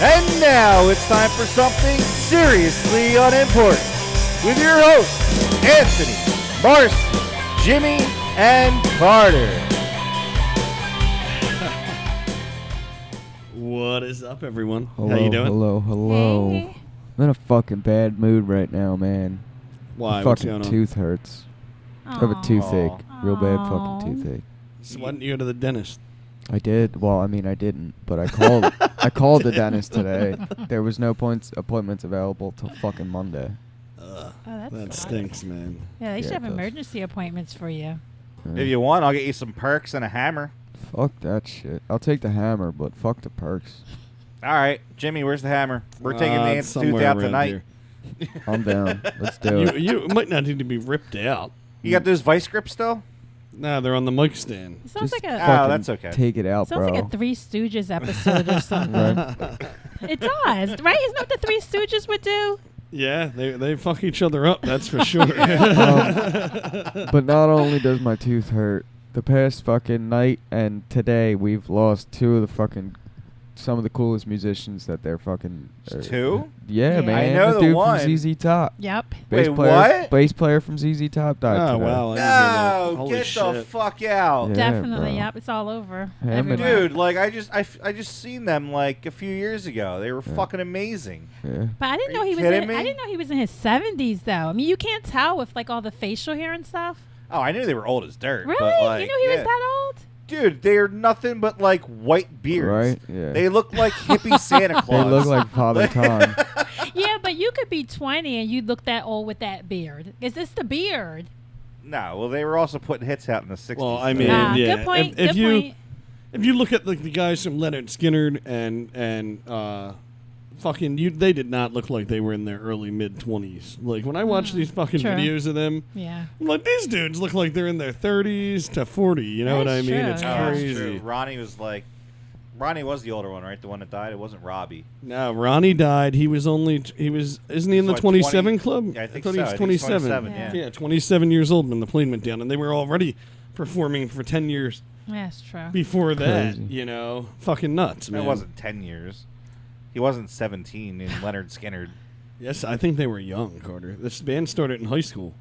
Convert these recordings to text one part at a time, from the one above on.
And now it's time for something seriously unimportant with your hosts, Anthony, Marcy, Jimmy, and Carter. What is up, everyone? Hello, How you doing? Hello. Hey. I'm in a fucking bad mood right now, man. Why? My What's fucking going on? tooth hurts. I have a toothache. Real bad Aw. fucking toothache. So why didn't you go to the dentist? I did. Well, I mean, I didn't, but I called. I called the dentist today. There was no appointments available till fucking Monday. Oh, that That sucks. stinks, man. Yeah, they Yeah, should have it does. emergency appointments for you. Yeah. If you want, I'll get you some perks and a hammer. Fuck that shit. I'll take the hammer, but fuck the perks. All right, Jimmy, where's the hammer? We're taking the It's tooth somewhere out around tonight. here. I'm down. Let's do it. You might not need to be ripped out. You got those vice grips still? Nah, they're on the mic stand. It sounds Just like a fucking that's okay. Take it out, sounds bro. like a Three Stooges episode or something. Right? It does, right? Isn't that what the Three Stooges would do? Yeah, they fuck each other up. That's for sure. But not only does my tooth hurt, the past fucking night and today we've lost some of the coolest musicians that they're fucking. Two? Yeah, Yeah. man. I know the the dude one. from ZZ Top. Yep. Bass Wait, player, what? Bass player from ZZ Top died Oh, today. wow. I didn't hear that. No, Holy get the shit. fuck out. Yeah, Definitely. bro. Yep. It's all over. Him and- Everywhere. Dude, like I just seen them like a few years ago. They were Yeah. fucking amazing. Yeah. But I didn't Are know you he was. kidding me? I didn't know he was in his 70s though. I mean, you can't tell with like all the facial hair and stuff. Oh, I knew they were old as dirt. Really? But, like, you knew he yeah. was that old? Dude, they're nothing but like white beards. Right? Yeah. They look like hippie Santa They Claus. look like Father Time. Yeah, but you could be 20 and you look that old with that beard. Is this the beard? No, well, they were also putting hits out in the 60s. Well, I so- mean, yeah. Good point. If good you point. if you look at like the guys from Leonard Skinner and they did not look like they were in their early mid-20s. Like when I watch these fucking True. videos of them, Yeah. I'm like, these dudes look like they're in their 30s to 40. You know what I That's mean? true, It's yeah. Oh, it's crazy. true. Ronnie was the older one, right? The one that died. It wasn't Robbie. No, Ronnie died. Isn't he in the What, 27 20? club? Yeah, I think thought so. he was I think he's 27. 27, yeah. Yeah, 27 years old when the plane went down, and they were already performing for 10 years That's true. before that. Crazy. You know, fucking nuts, man. It wasn't 10 years. He wasn't 17 in Leonard Skinner. Yes, I think they were young, Carter. This band started in high school.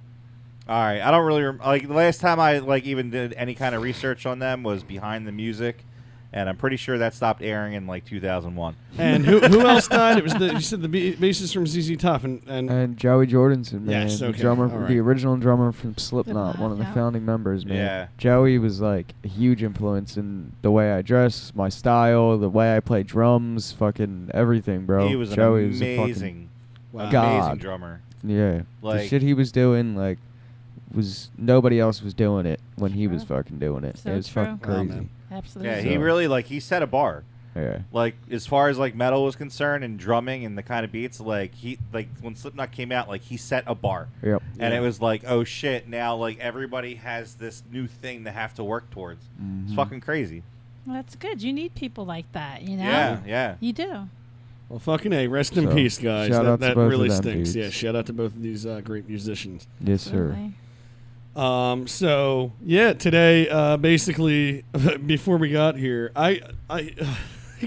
All right, I don't really like the last time I like even did any kind of research on them was Behind the Music, and I'm pretty sure that stopped airing in like 2001. And who else died? It was you said the bassist from ZZ Top and And Joey Jordanson, man. Yes, the okay, drummer, all right. the original drummer from Slipknot, Slipknot, one of the yeah. founding members, man. Yeah. Joey was like a huge influence in the way I dress, my style, the way I play drums, fucking everything, bro. He was an Joey was a amazing, Wow. God. amazing drummer. yeah. The Like- shit he was doing, like, was nobody else was doing it when he was True. fucking doing it. So it was true. fucking Wow, crazy. man. Absolutely. Yeah, he So- really like he set a bar. Yeah. Like as far as like metal was concerned and drumming and the kind of beats, like he like when Slipknot came out, like he set a bar. Yep. And Yeah. it was like, oh shit, now like everybody has this new thing they have to work towards. It's Mhm. fucking crazy. Well, that's good. You need people like that, you know? Yeah, yeah. You do. Well, fucking A. Rest in So, peace, guys. shout out to That both of really them stinks. dudes. Yeah, shout out to both of these great musicians. Yes, sir. Absolutely. So yeah, today, basically, before we got here, I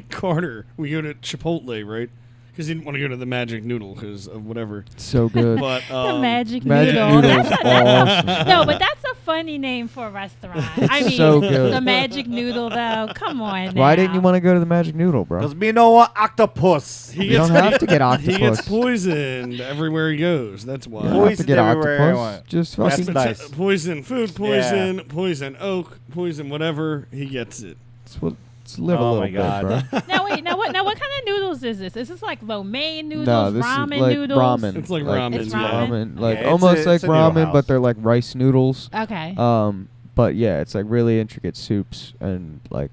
Carter, we go to Chipotle, right? Because he didn't want to go to the Magic Noodle because of whatever. So good. But The Magic Magic Noodle. Noodle's awesome. No, but that's a funny name for a restaurant. I mean, so good. the Magic Noodle, though. Come on now. Why didn't you want to go to the Magic Noodle, bro? Because me know what octopus. he You don't have to get octopus. He gets poisoned everywhere he goes. That's why. You don't have to Poison get everywhere I octopus. want. Just That's fucking. nice. Poison food, poison, poison oak, poison whatever. He gets it. Let's live a Oh little my bit, God. bro. Now wait, now what kind of noodles is this? Is this like lo mein noodles, No, this ramen is like noodles? ramen. It's like ramen. It's ramen? Like Yeah, it's almost a- like it's a noodle ramen, house. but they're like rice noodles. Okay. But yeah, it's like really intricate soups and like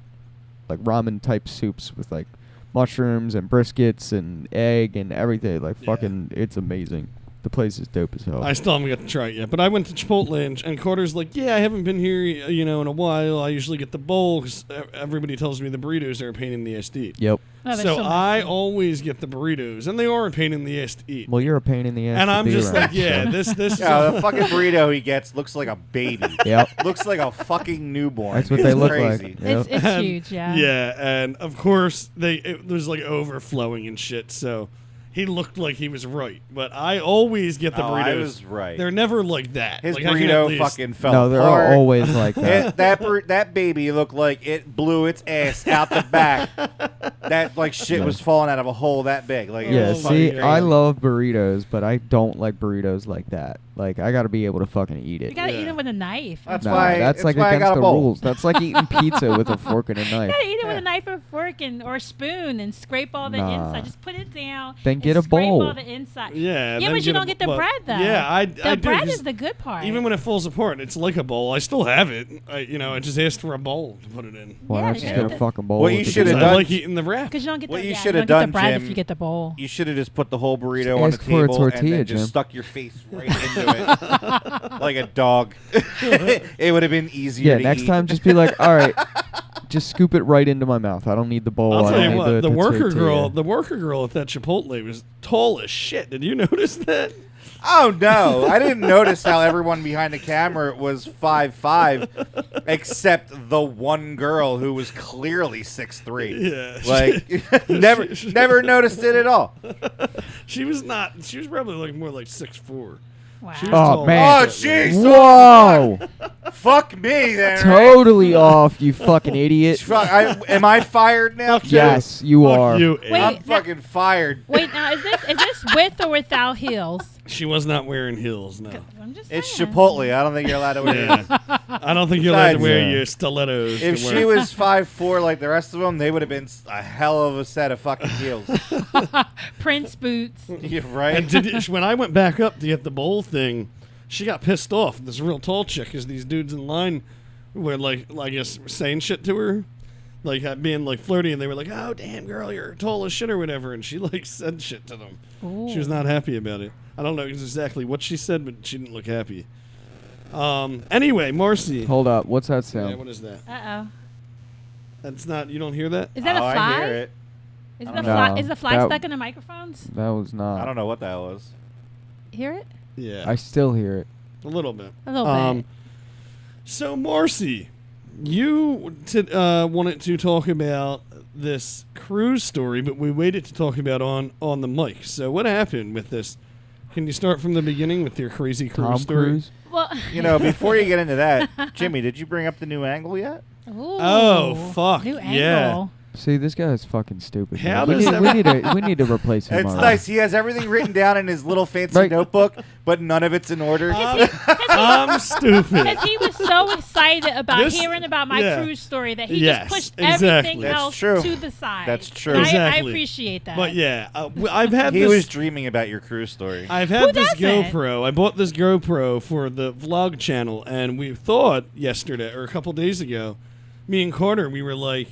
ramen type soups with like mushrooms and briskets and egg and everything. Like Yeah. fucking, it's amazing. The place is dope as hell. I still haven't got to try it yet, but I went to Chipotle and Carter's like, yeah, I haven't been here, in a while. I usually get the bowl because everybody tells me the burritos are a pain in the ass to eat. Yep. Oh, So I always get the burritos, and they are a pain in the ass to eat. Well, you're a pain in the ass. And to I'm be just around, like, yeah, so. this Yeah, the fucking burrito he gets looks like a baby. Yep. Looks like a fucking newborn. That's what It's they look crazy. like. Yep. It's And- huge, yeah. Yeah, and of course it was like overflowing and shit. So he looked like he was right, but I always get the Oh, burritos. I was right. They're never like that. His like, I can at burrito least- fucking fell No, they're apart. always like that. That baby looked like it blew its ass out the back. That like shit was falling out of a hole that big. Like it Yeah, was see, fucking I crazy. love burritos, but I don't like burritos like that. Like, I gotta be able to fucking eat it. You gotta eat Yeah. it with a knife. That's Nah, why. that's like why I against got a the bowl. rules. That's like eating pizza with a fork and a You knife. gotta eat it with Yeah. a knife or fork or a spoon and scrape all the Nah. inside. Just put it down. Then and get a scrape bowl. all the inside. Yeah, Yeah, then but you a- don't get the but- bread though. Yeah, I the do, bread 'cause is the good part. even when it falls apart, it's like a bowl. I still have it. I just asked for a bowl to put it in. Why Yeah, not just yeah. get a fucking bowl? What with you the shoulda burrito? I done- like eating the wrap. because you don't get What the, you yeah, shoulda you don't get done, the bread Jim, if you get the bowl. You should have just put the whole burrito Just on the ask for a table and tortilla, then just Jim. stuck your face right into it like a dog. It would have been easier. Yeah, to next eat. time just be like, all right, just scoop it right into my mouth. I don't need the bowl. I'll I tell don't you need what, the worker tortilla. girl at that Chipotle was tall as shit. Did you notice that? Oh no! I didn't notice how everyone behind the camera was 5'5", except the one girl who was clearly 6'3". Yeah. Like never noticed it at all. She was not. She was probably like more like 6'4". Wow. She was Oh, tall. man. Oh jeez! Whoa! Fuck me then. Totally off, you fucking idiot. Fuck, am I fired now? Fuck you. Yes, you Fuck are. you, Wait, I'm now- fucking fired. Wait, now is this with or without heels? She was not wearing heels. No. I'm just It's saying. Chipotle. I don't think you're allowed to wear Yeah. it. I don't think you're allowed to Besides, wear yeah. your stilettos. If to she work. was 5'4" like the rest of them, they would have been a hell of a set of fucking heels. Prince boots. You're right. And when I went back up to get the bowl thing, she got pissed off. This real tall chick, because these dudes in line were like, I guess, saying shit to her, like being like flirty, and they were like, "Oh, damn, girl, you're tall as shit" or whatever, and she like said shit to them. She was Ooh. not happy about it. I don't know exactly what she said, but she didn't look happy. Anyway, Marcy. Hold up. What's that Yeah, sound? what is that? Uh-oh. That's not. You don't hear that? Is that a fly? I hear it. Is I the don't fly? know. Is the fly That- stuck in the microphones? That was not. I don't know what that was. Hear it? Yeah, I still hear it. a little bit. A little bit. So, Marcy, you wanted to talk about this cruise story, but we waited to talk about on the mic. So, what happened with this? Can you start from the beginning with your crazy cruise Tom story? Cruise. Well, You know, before you get into that, Jimmy, did you bring up the new angle yet? Ooh, Oh, fuck, New yeah. angle. See, this guy is fucking stupid. How man. does that- We need to replace him. It's already. nice. He has everything written down in his little fancy Right. notebook, but none of it's in order. I'm stupid. Because he was so excited about This- hearing about my yeah. cruise story that he Yes, just pushed exactly. everything That's else true. to the side. That's true. And I Exactly. appreciate that. But yeah, I've had He this. was dreaming about your cruise story. I've had Who this doesn't? GoPro. I bought this GoPro for the vlog channel, and we thought yesterday or a couple days ago, me and Carter, we were like,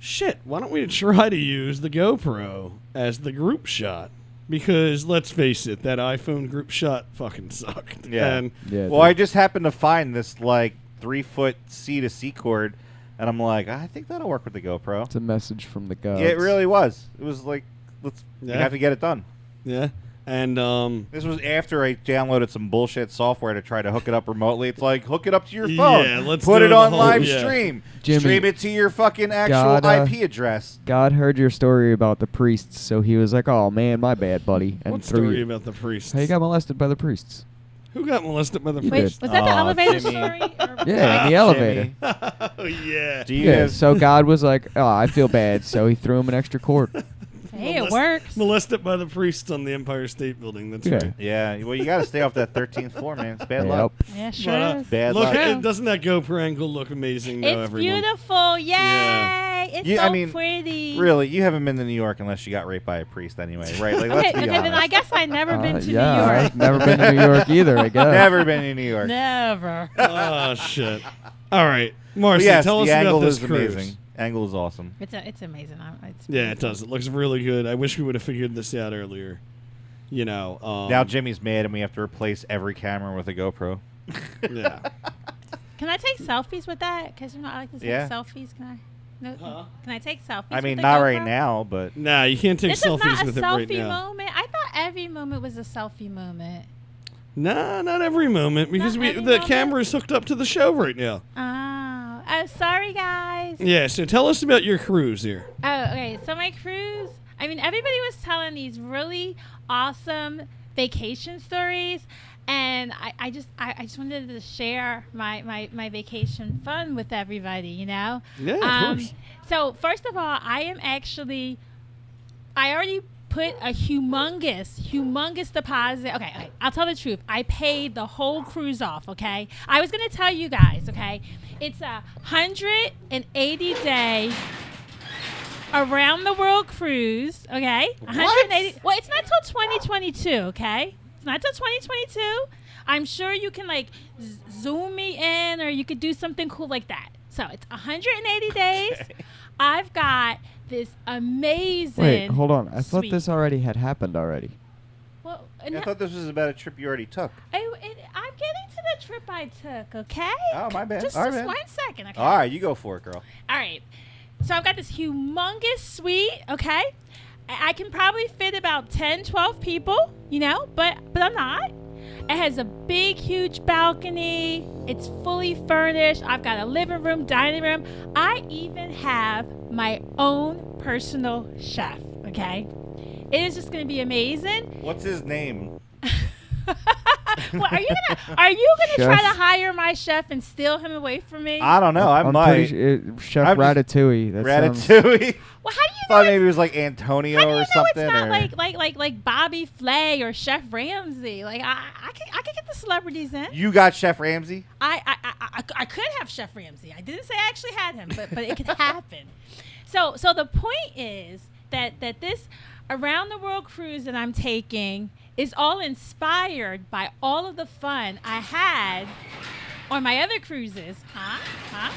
shit, why don't we try to use the GoPro as the group shot? Because let's face it, that iPhone group shot fucking sucked. Yeah. And Yeah. Well, I just happened to find this like 3-foot C to C cord, and I'm like, I think that'll work with the GoPro. It's a message from the gods. Yeah, it really was. It was like, we Yeah. have to get it done. yeah. And This was after I downloaded some bullshit software to try to hook it up remotely. It's like, hook it up to your phone. Yeah, let's put do it the on whole- live yeah. stream. Jimmy, Stream it to your fucking actual gotta- IP address. God heard your story about the priests, so he was like, "Oh man, my bad, buddy," and what threw story you. about the priests? How you got molested by the priests? Who got molested by the You Wait, priests? was that the Aw, elevator Jimmy. story? Or Yeah, in the elevator. Oh yeah. Do you Yeah, guys, so God was like, "Oh, I feel bad," so he threw him an extra cord. Hey, it works. Molested by the priests on the Empire State Building. That's Yeah. right. yeah, well, you got to stay off that 13th floor, man. It's bad Yep. luck. Yeah, sure But, is. Bad look, luck. doesn't that GoPro angle look amazing? Though, It's everyone? beautiful. Yay! Yeah. It's You- so I mean, pretty. Really, you haven't been to New York unless you got raped by a priest anyway, right? Like, let's Okay, be then I honest. guess I've never been to yeah, New York. I've never been to New York either. I guess. Never been to New York. Never. Oh shit! All right, But Marcy, yes, tell us the about angle this is cruise. amazing. Angle is awesome. It's amazing. It's Yeah, it does. It looks really good. I wish we would have figured this out earlier. You know. Now Jimmy's mad, and we have to replace every camera with a GoPro. Yeah. Can I take selfies with that? Because I like to take Yeah. selfies. Can I? No. Can I take selfies? I mean, with the not GoPro? right now, but Nah, you can't take This is selfies not a with it right selfie now. moment. I thought every moment was a selfie moment. Nah, not every moment because Not every the moment? camera is hooked up to the show right now. Oh, sorry guys. Yeah, so tell us about your cruise here. Oh, okay. So my cruise. I mean, everybody was telling these really awesome vacation stories, and I just wanted to share my vacation fun with everybody. You know. Yeah, of course. So first of all, I already put a humongous deposit. Okay, I'll tell the truth. I paid the whole cruise off, okay? I was going to tell you guys, okay? It's a 180-day around the world cruise, okay? 180. Well, it's not till 2022, okay? It's not till 2022. I'm sure you can like zoom me in, or you could do something cool like that. So it's 180 days. Okay. I've got this amazing. Wait, hold on. I thought suite. this already had happened already. Well, I thought this was about a trip you already took. I'm getting to the trip I took, okay? Oh, my bad. Just, All right, just man. 1 second, okay? All right, you go for it, girl. All right. So I've got this humongous suite, okay? I can probably fit about 10, 12 people, you know, but I'm not. It has a big, huge balcony. It's fully furnished. I've got a living room, dining room. I even have my own personal chef, okay? It is just going to be amazing. What's his name? Well, are you gonna try Chef? to hire my chef and steal him away from me? I don't know. I I'm might. Chef I'm just- Ratatouille. That sounds- Ratatouille. Well, how do you Thought know? maybe it was like Antonio How do you or know something. it's not or like Bobby Flay or Chef Ramsay? Like I could get the celebrities in. you got Chef Ramsay. I could have Chef Ramsay. I didn't say I actually had him, but it could happen. So the point is that this around the world cruise that I'm taking is all inspired by all of the fun I had on my other cruises. Huh?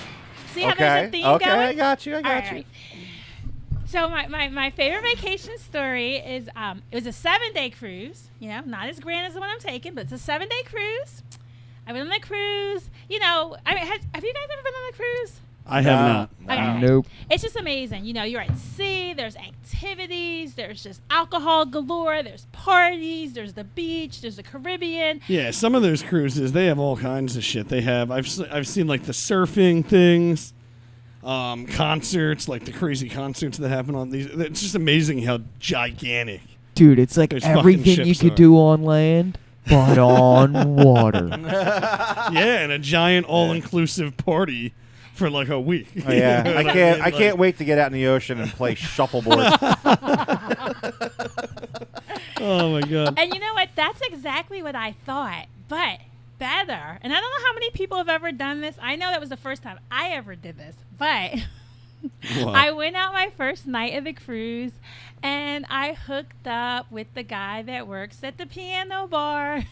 See how there's a theme Okay, going? I got you. I got All you. right. So my favorite vacation story is it was a 7-day cruise. You know, not as grand as the one I'm taking, but it's a 7-day cruise. I went on the cruise. You know, I mean, have you guys ever been on a cruise? I have not. Okay. Nope. It's just amazing. You know, you're at sea, there's activities, there's just alcohol galore, there's parties, there's the beach, there's the Caribbean. Yeah, some of those cruises, they have all kinds of shit. They have. I've seen like the surfing things, concerts, like the crazy concerts that happen on these. It's just amazing how gigantic. Dude, it's like Those fucking everything you ships could are. do on land, but on water. Yeah, and a giant all-inclusive party for like a week. Oh, yeah, You know I what can't. mean? I Like- can't wait to get out in the ocean and play shuffleboard. Oh my god. And you know what? That's exactly what I thought, but better. And I don't know how many people have ever done this. I know that was the first time I ever did this, but What? I went out my first night of the cruise and I hooked up with the guy that works at the piano bar. Is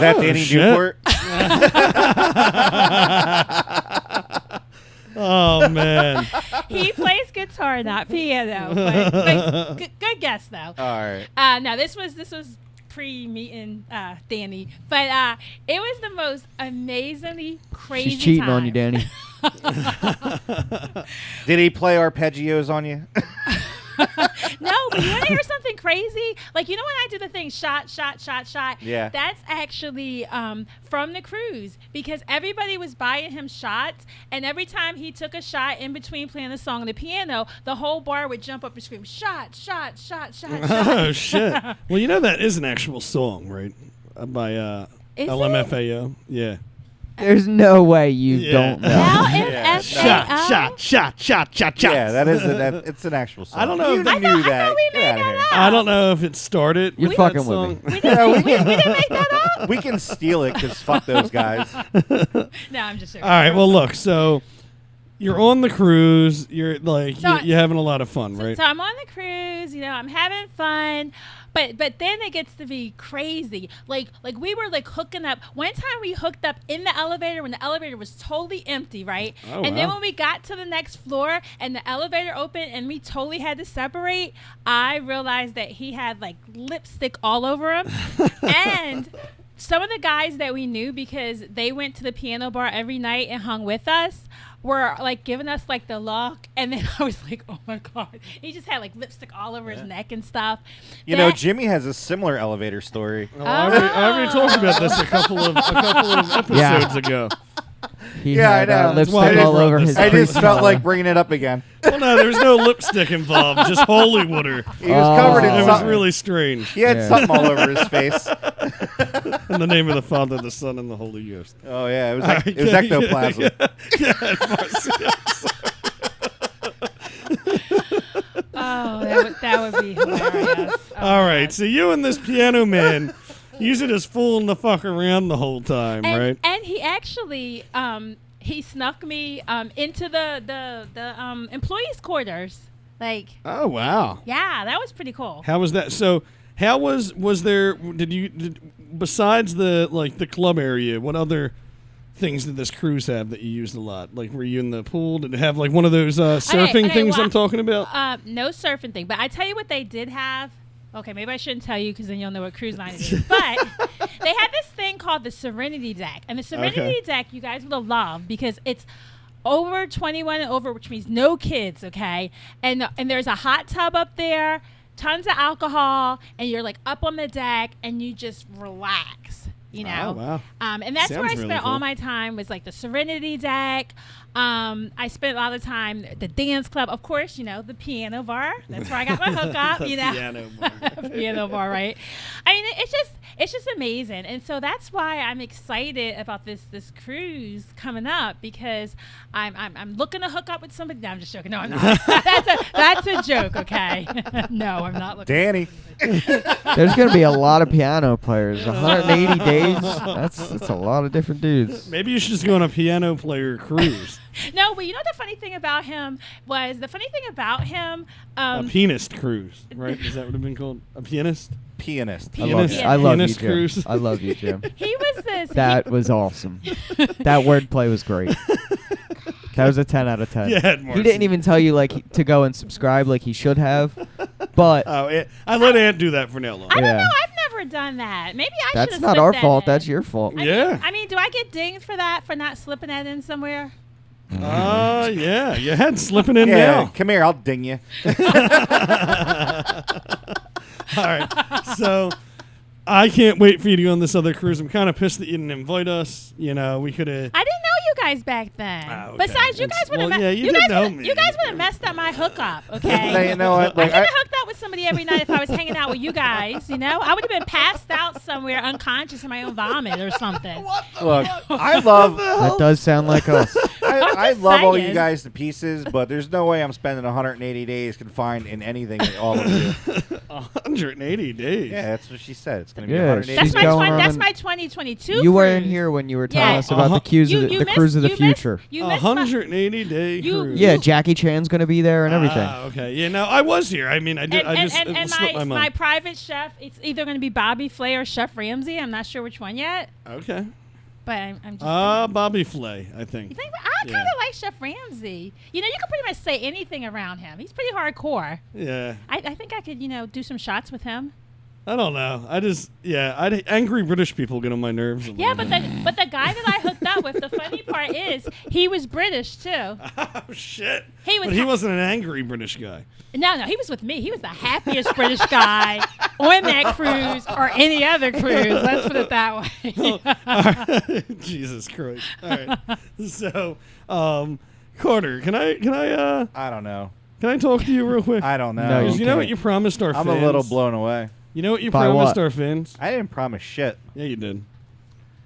that Oh, Danny shit. Newport? Oh man. He plays guitar, not piano. But good guess though. All right. No, this was pre-meeting Danny, but it was the most amazingly crazy. She's cheating time. on you, Danny. Did he play arpeggios on you? No, but you want to hear something crazy? Like, you know when I do the thing shot, shot, shot, shot? Yeah. That's actually from the cruise, because everybody was buying him shots, and every time he took a shot in between playing the song on the piano, the whole bar would jump up and scream, shot, shot, shot, shot, Oh shot. shit. Well, you know that is an actual song, right? By Is LMFAO. Yeah. There's no way you Yeah. don't know. LMFAO? Shot. Yeah, that is. It's an actual song. I don't know You if- knew I thought that. we Get made outta that here. up. I don't know if it started. You're with fucking that with song. me. We didn't make that up? We can steal it because fuck those guys. No, I'm just joking. All right. Well, look. So you're on the cruise. You're like So you're having a lot of fun, So, right? so I'm on the cruise, I'm having fun, but then it gets to be crazy. Like we were like hooking up. One time we hooked up in the elevator when the elevator was totally empty, right? Oh, and then wow. when we got to the next floor and the elevator opened and we totally had to separate, I realized that he had like lipstick all over him, and some of the guys that we knew because they went to the piano bar every night and hung with us were like giving us like the look, and then I was like, oh my god, he just had like lipstick all over his neck and stuff. You know, Jimmy has a similar elevator story. Oh, I already talked about this a couple of episodes ago. He Yeah, had I know. That's why lipstick I all brought over this his. I just crease felt collar. like bringing it up again. Well, no, there's no lipstick involved, just holy water. He was covered in It was something. really strange. He had Yeah. something all over his face. In the name of the Father, the Son, and the Holy Ghost. Oh yeah, it was ectoplasm. Oh, that would be hilarious. Oh, All my right, God. so you and this piano man use it as fooling the fuck around the whole time, and, right? and he actually he snuck me into the employees' quarters. Like, Oh wow, yeah, that was pretty cool. how was that? So, how was there? Besides the club area? What other things did this cruise have that you used a lot? Like, were you in the pool? Did it have like one of those surfing okay, things well, I'm talking about? No surfing thing, but I tell you what they did have. Okay, maybe I shouldn't tell you because then you'll know what cruise line it is. But they had this thing called the Serenity Deck, and the Serenity Okay. Deck you guys would have loved because it's over 21 and over, which means no kids. Okay, and there's a hot tub up there, tons of alcohol, and you're like up on the deck and you just relax. Oh, wow. And that's where I Sounds spent really all cool. my time was like the Serenity Deck. I spent a lot of time at the dance club, of course, the piano bar. That's where I got my hookup, Piano bar. piano bar, right? I mean, it's just amazing, and so that's why I'm excited about this cruise coming up because I'm looking to hook up with somebody. No, I'm just joking. No, I'm not. that's a joke. Okay. No, I'm not looking. Danny. There's gonna be a lot of piano players. 180 days. That's a lot of different dudes. Maybe you should just go on a piano player cruise. No, but the funny thing about him was A pianist cruise, right? Is that what it been called? A pianist? Pianist. I love, Pianist. I love you, Pianist Jim. cruise. I love you, Jim. he was this. That was awesome. That wordplay was great. That was a 10 out of 10. Yeah, He didn't even tell you to go and subscribe like he should have, but Oh, I let Aunt do that for now long. I don't Yeah. know. I've never done that. Maybe I should. that's not our fault. That's your fault. Yeah. I mean, do I get dinged for that for not slipping that in somewhere? Yeah. Your head's slipping in Yeah, now. come here. I'll ding you. All right. So I can't wait for you to go on this other cruise. I'm kind of pissed that you didn't invite us. We could have. I didn't know you guys back then. Ah, okay. Besides, you It's- guys would have. well, yeah, you did know me. You guys would have messed up my hookup. Okay. Now, you know what? I Like, could have hooked up with somebody every night if I was hanging out with you guys. I would have been passed out somewhere unconscious in my own vomit or something. look, I love. That does sound like us. I just love all you saying. guys to pieces, but there's no way I'm spending 180 days confined in anything with all of you. 180 days. Yeah, that's what she said. It's going to be Yeah, 180 she's That's days. going that's on- my 2022. You weren't cruise. here when you were telling Yeah. us about the cruise of the cruise of the future. You missed my- 180-day You- cruise. Yeah, Jackie Chan's gonna be there and everything. Okay. Yeah. No, I was here. I mean, I did. And, I just and, it and slipped my, my my mind. private chef, it's either going to be Bobby Flay or Chef Ramsay. I'm not sure which one yet, Okay. but I'm just. Bobby Flay, I think. You think I kind yeah. of like Chef Ramsay. You can pretty much say anything around him. He's pretty hardcore. Yeah. I think I could, do some shots with him. I don't know. Angry British people get on my nerves. A Yeah, little but the guy that I hooked up with, the funny part is he was British too. Oh shit! He was but he ha- wasn't an angry British guy. No, he was with me. He was the happiest British guy on that cruise or any other cruise. Let's put it that way. Jesus Christ! All right. So, Carter, can I I don't know. talk to you real quick? I don't know. No, Because you know can't. what you promised our I'm fans. a little blown away. You know what you By promised what? our fans? I didn't promise shit. Yeah, you did.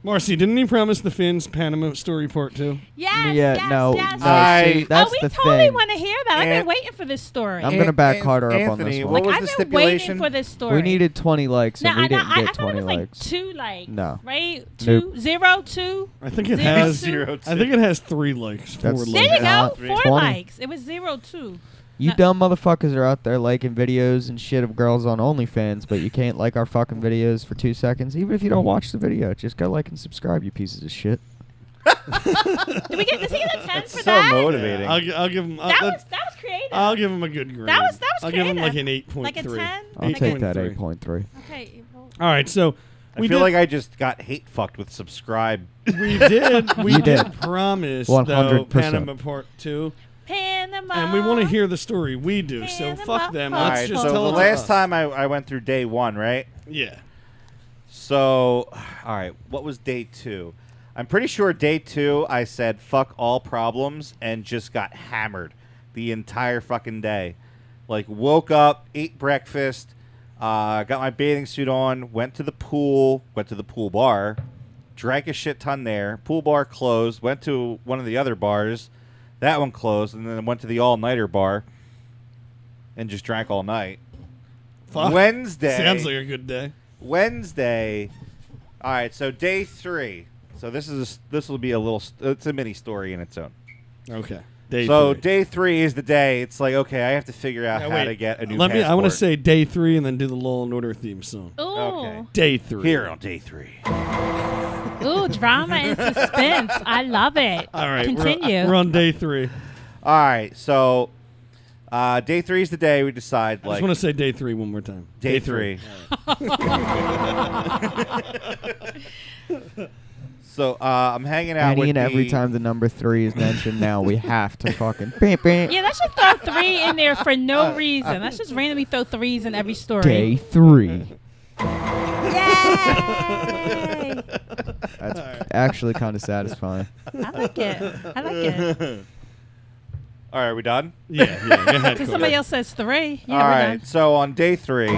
Marcy, didn't he promise the Finns Panama story part 2? Yes, Yeah, yes, no, yes. no, see, that's we the totally thing. want to hear that. I've And- been waiting for this story. I'm gonna back Carter up on Anthony, this what one. was I've the been waiting stipulation? for this story. We needed 20 likes, and we didn't I get thought it 20 was like likes. 2 likes. No. Right? Nope. 2, 0, 2. I think it Zero, has two. 0, I think it has 3 likes. 4 That's- likes. There you go. Not 4 20. likes. It was 0, 2. You No. dumb motherfuckers are out there liking videos and shit of girls on OnlyFans, but you can't like our fucking videos for 2 seconds, even if you don't watch the video. Just go like and subscribe, you pieces of shit. Does he get a 10 That's for so that? motivating. I'll give him. That was creative. I'll give him a good grade. That was I'll give him like creative. an 8.3. Like a 10? I'll Like take a- that 8.3. 8.3. Okay. well, All right, so I feel like I just got hate fucked with subscribe. we did You did. promise 100%. though Panama Part 2, Panama. and we want to hear the story. We do, so Panama. fuck them. All Let's Alright, just so tell the it to last us. time I went through day 1, right? Yeah. So, all right, what was day 2? I'm pretty sure day 2 I said fuck all problems and just got hammered the entire fucking day. Like, woke up, ate breakfast, got my bathing suit on, went to the pool bar, drank a shit ton there. Pool bar closed, went to one of the other bars. That one closed, and then went to the all-nighter bar and just drank all night. Fuck. Wednesday. Sounds like a good day. Wednesday. All right, so day 3. So this will be it's a mini story in its own. Okay. Day So 3. day 3 is the day. It's like, okay, I have to figure out Now, how wait. to get a new I want to passport. say day 3 and then do the Law and Order theme song. Ooh. Okay. Day 3. Here on day 3. Ooh, drama and suspense. I love it. All right. Continue. We're on day 3. All right, so day 3 is the day we decide. I Like just want to say day 3 one more time. day 3. So I'm hanging out Any with and every the- time the number 3 is mentioned now, we have to fucking beep, beep. Yeah, let's just throw 3 in there for no reason. Let's just randomly throw 3s in every story. Day 3. Yay! That's actually kind of satisfying. I like it. I like it. All right, are we done? Yeah. Go ahead, Because Cody. somebody else says 3. Yeah, All we're right, done. so on day 3,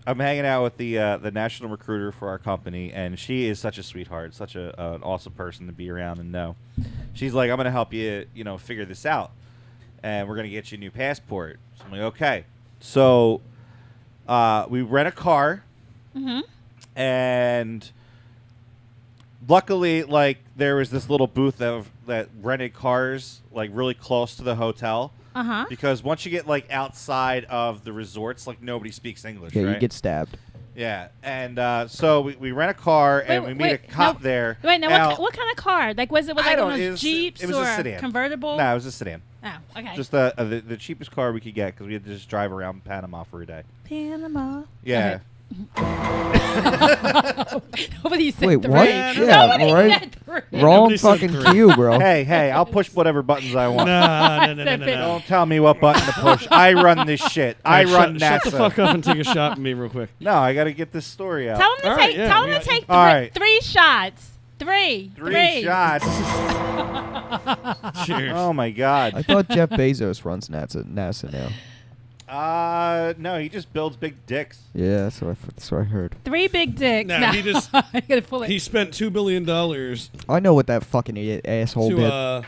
I'm hanging out with the national recruiter for our company, and she is such a sweetheart, such an awesome person to be around and know. She's like, I'm going to help you, figure this out, and we're going to get you a new passport. So I'm like, okay. So we rent a car, and luckily, like, there was this little booth that rented cars, like, really close to the hotel. Uh-huh. Because once you get, like, outside of the resorts, like, nobody speaks English, Yeah, right? you get stabbed. Yeah, and so we rent a car, and we meet a cop there. Wait, now Now- what kind of car? Like, was it I like don't- one of it those was- Jeeps it was a or sedan. convertible? No, it was a sedan. Oh, okay. Just the cheapest car we could get because we had to just drive around Panama for a day. Panama. Yeah. Nobody said Wait, 3. what? Nobody Yeah, right. said 3. Wrong Nobody said fucking 3. cue, bro. Hey, I'll push whatever buttons I want. No. Don't tell me what button to push. I run this shit. I run NASA. Shut the fuck up and take a shot at me real quick. No, I got to get this story out. Tell him to All take. right, yeah, tell him we to got- take All right. 3 shots. 3. 3 shots. Cheers. Oh my God. I thought Jeff Bezos runs NASA now. No, he just builds big dicks. Yeah, that's what I heard. 3 big dicks. No, No, he just- I gotta pull it. He spent $2 billion I know what that fucking idiot asshole did. to.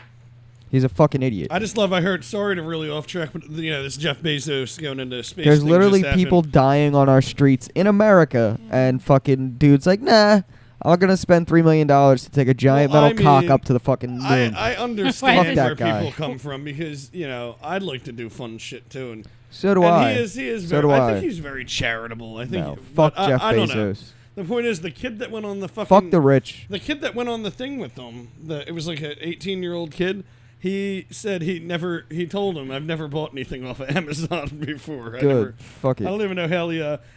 He's a fucking idiot. I just love. I heard. Sorry to really off track, but this Jeff Bezos going into space. There's thing literally just happened. people dying on our streets in America, and fucking dudes like, nah, I'm gonna spend $3 million to take a giant Well, metal I cock mean, up to the fucking moon. I Fuck understand that where guy. people come from because I'd like to do fun shit too, and So do and I. He is. So Very, do I I. think he's very charitable. I think. No, but fuck Jeff I don't know. Bezos. The point is, the kid that went on the fucking Fuck the rich. The kid that went on the thing with them, it was like an 18-year-old kid. He said he told him, I've never bought anything off of Amazon before. Good. Fuck I it. don't even know how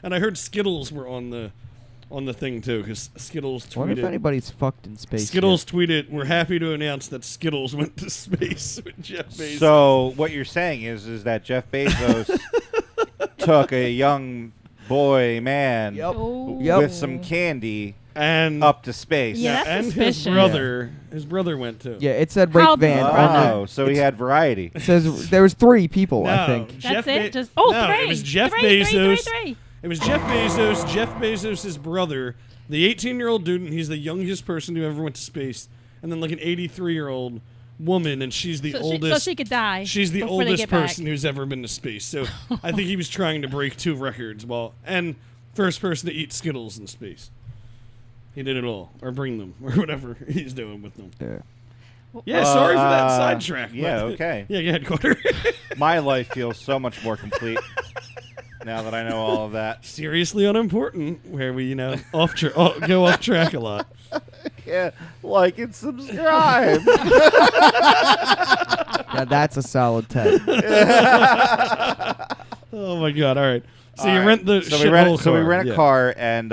and I heard Skittles were on the thing too, because Skittles I wonder if tweeted. anybody's fucked in space. Skittles tweeted, "We're happy to announce that Skittles went to space with Jeff Bezos." So what you're saying is that Jeff Bezos took a young boy man Yet. Yep. Oh. Yep. with some candy and up to space. Yeah, that's and suspicious. his brother went too. Yeah, it said How Rick Van. bizarre. on Oh, so he had variety. it says there was 3 people, I No, think. Jeff That's it. Be- Just no, 3. it was Jeff 3, Bezos. 3. It was Jeff Bezos' brother, the 18-year-old dude, and he's the youngest person who ever went to space, and then like an 83-year-old woman, and she's the oldest. So she could die. She's the before they oldest get back. person who's ever been to space. So I think he was trying to break 2 records. And first person to eat Skittles in space. He did it all, or bring them, or whatever he's doing with them. Yeah. Yeah, sorry for that sidetrack. Yeah, but- okay. Yeah, go ahead, Carter. My life feels so much more complete now that I know all of that. Seriously unimportant, where we, go off track a lot. Yeah, like and subscribe. Yeah, that's a solid 10. Oh my God! All right, so All you right. rent the so we shithole rent car. so we rent a Yeah. car, and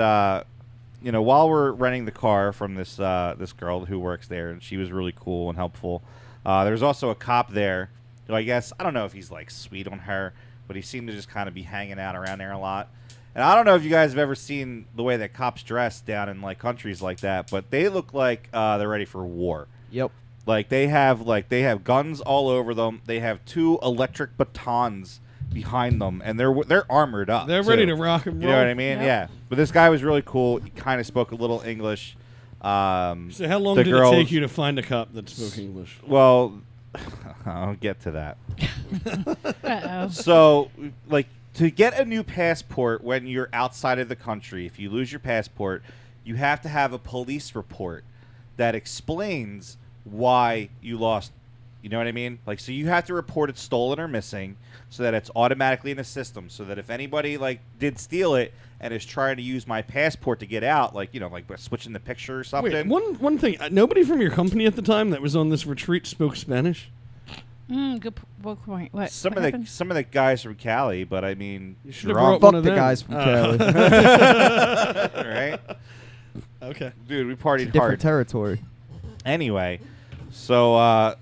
while we're renting the car from this this girl who works there, and she was really cool and helpful. There's also a cop there who I guess I don't know if he's like sweet on her, but he seemed to just kind of be hanging out around there a lot. And I don't know if you guys have ever seen the way that cops dress down in like countries like that, but they look like they're ready for war. Yep. Like they have guns all over them. They have 2 electric batons behind them, and they're armored up. They're ready too. to rock and roll. You know what I mean? Yep. Yeah. But this guy was really cool. He kind of spoke a little English. So how long the did girls- it take you to find a cop that spoke English? Well, I'll get to that. Uh-oh. So, like, to get a new passport when you're outside of the country, if you lose your passport, you have to have a police report that explains why you lost. You know what I mean? Like, so you have to report it stolen or missing so that it's automatically in the system, so that if anybody, like, did steal it and is trying to use my passport to get out, like, like switching the picture or something. Wait, one thing. Nobody from your company at the time that was on this retreat spoke Spanish. Good point. What? Some what of happened? the guys from Cali, but I mean, You should you're have wrong. brought one Fuck of the them. guys from Cali. right? Okay. Dude, we partied Different hard. territory. Anyway, so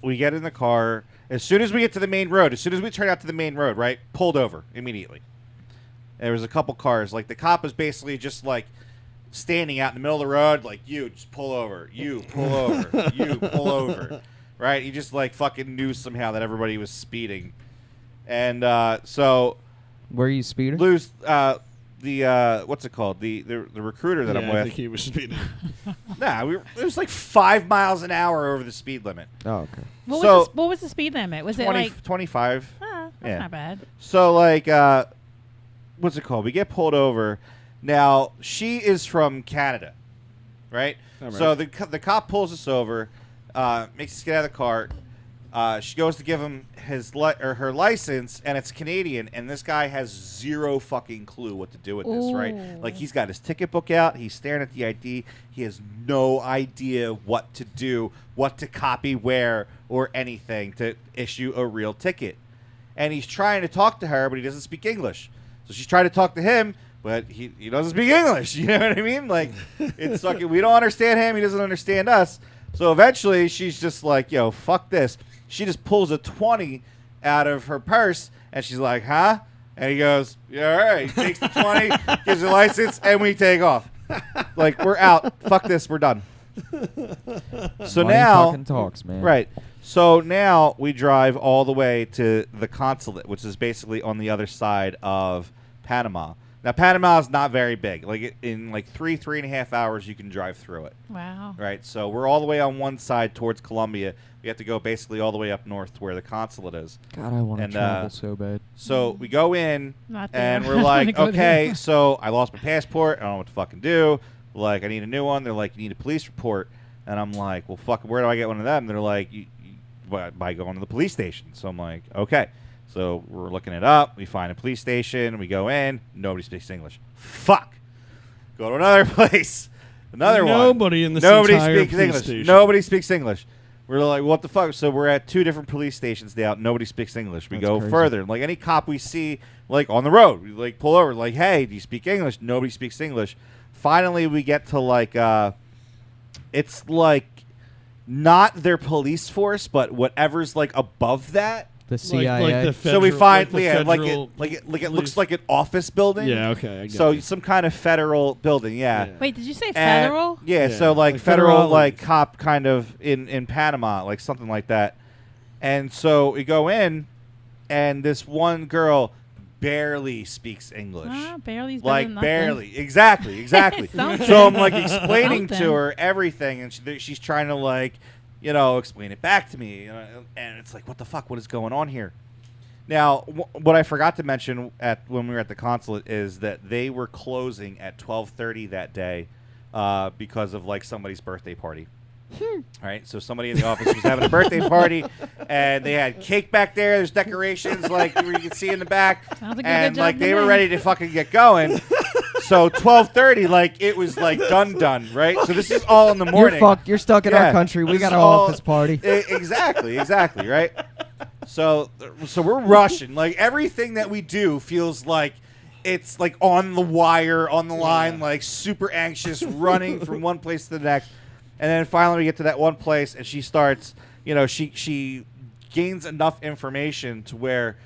we get in the car. As soon as we get to the main road, as soon as we turn out to the main road, right, pulled over immediately. There was a couple cars. Like, the cop was basically just, like, standing out in the middle of the road, like, you, just pull over. You, pull over. You, pull over. Right? He just, like, fucking knew somehow that everybody was speeding. And so Were you speeding? what's it called? The recruiter that I'm I with. think he was speeding. Nah, it was like 5 miles an hour over the speed limit. Oh, okay. What was the speed limit? Was it 20, like? 25. That's Yeah. not bad. So, like, what's it called? We get pulled over. Now, she is from Canada, right? All right. So the cop pulls us over, makes us get out of the car. She goes to give him her license, and it's Canadian, and this guy has zero fucking clue what to do with this, right? Ooh. Like, he's got his ticket book out. He's staring at the ID. He has no idea what to do, what to copy where, or anything to issue a real ticket. And he's trying to talk to her, but he doesn't speak English. So she's trying to talk to him, but he doesn't speak English. You know what I mean? Like, it's fucking, we don't understand him. He doesn't understand us. So eventually, she's just like, yo, fuck this. She just pulls a 20 out of her purse, and she's like, huh? And he goes, yeah, all right. He takes the 20, gives her license, and we take off. Like, we're out. Fuck this. We're done. So Money now, fucking talks, man. right. So now we drive all the way to the consulate, which is basically on the other side of Panama. Now, Panama is not very big. Like, in like 3.5 hours, you can drive through it. Wow. Right, so we're all the way on one side towards Colombia. We have to go basically all the way up north to where the consulate is. God, I want to And, travel so bad. So we go in, Not there. and I we're wanna like, go okay, there. so I lost my passport. I don't know what to fucking do. Like, I need a new one. They're like, you need a police report. And I'm like, well, fuck, where do I get one of them? They're like, by going to the police station. So I'm like, okay. So we're looking it up. We find a police station. We go in. Nobody speaks English. Fuck. Go to another place. Another one. Nobody in this Nobody entire speaks police English. station. Nobody speaks English. We're like, what the fuck? So we're at 2 different police stations now. Nobody speaks English. We That's go crazy. further. Like, any cop we see, like, on the road, we, like, pull over. Like, hey, do you speak English? Nobody speaks English. Finally, we get to, like, it's, like, not their police force, but whatever's, like, above that. The CIA. Like the So we federal- find, the yeah, like federal it police. looks like an office building. Yeah, okay. I get So it. some kind of federal building, yeah. Yeah. Wait, did you say And- federal? yeah, Yeah, so like like federal, federal like islands. cop kind of in Panama, like something like that. And so we go in, and this one girl, barely speaks English. Barely's better Like than nothing. barely, exactly. Something. So I'm like explaining to Something. her everything, and she's trying to like, explain it back to me, and it's like, what the fuck? What is going on here? Now, what I forgot to mention when we were at the consulate is that they were closing at 12:30 that day because of like somebody's birthday party. All right, so somebody in the office was having a birthday party, and they had cake back there. There's decorations like you can see in the back, Sounds like a and good job like to they were me. ready to fucking get going. So 12:30, like it was like done, right? So this is all in the morning. You're fucked. You're stuck in Yeah, our country. We this got is our all- office party. Exactly, right? So we're rushing. Like everything that we do feels like it's like on the wire, on the line, like super anxious, running from one place to the next. And then finally we get to that one place, and she starts, she gains enough information to where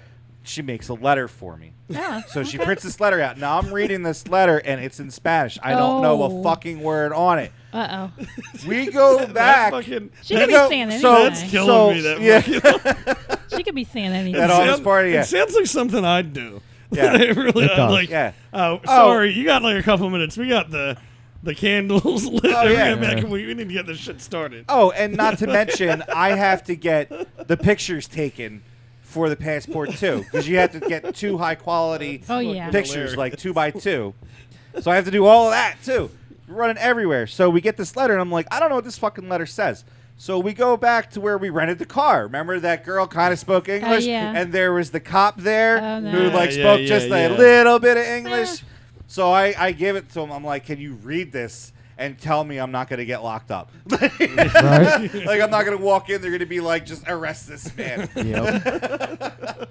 she makes a letter for me. Yeah, So she okay. prints this letter out. Now I'm reading this letter, and it's in Spanish. I don't know Oh. a fucking word on it. Uh-oh. We go back. She could be No, saying anything. so- That's killing me. That yeah. She could be saying anything. That office party, yeah. It sounds like something I'd do. Yeah. It really, It does. like, Yeah. oh, sorry, you got like a couple minutes. We got the candles lit. Oh, We're yeah. getting back and we need to get this shit started. Oh, and not to mention, I have to get the pictures taken for the passport too, because you have to get 2 high quality Oh, yeah. pictures, like 2x2. So I have to do all of that too. We're running everywhere. So we get this letter, and I'm like, I don't know what this fucking letter says. So we go back to where we rented the car. Remember that girl kind of spoke English, yeah. and there was the cop there Oh, no. who like Yeah, spoke yeah, just yeah. a little bit of English. So I give it to him. I'm like, can you read this and tell me I'm not going to get locked up? Right? Like I'm not going to walk in. They're going to be like, just arrest this man. Yep.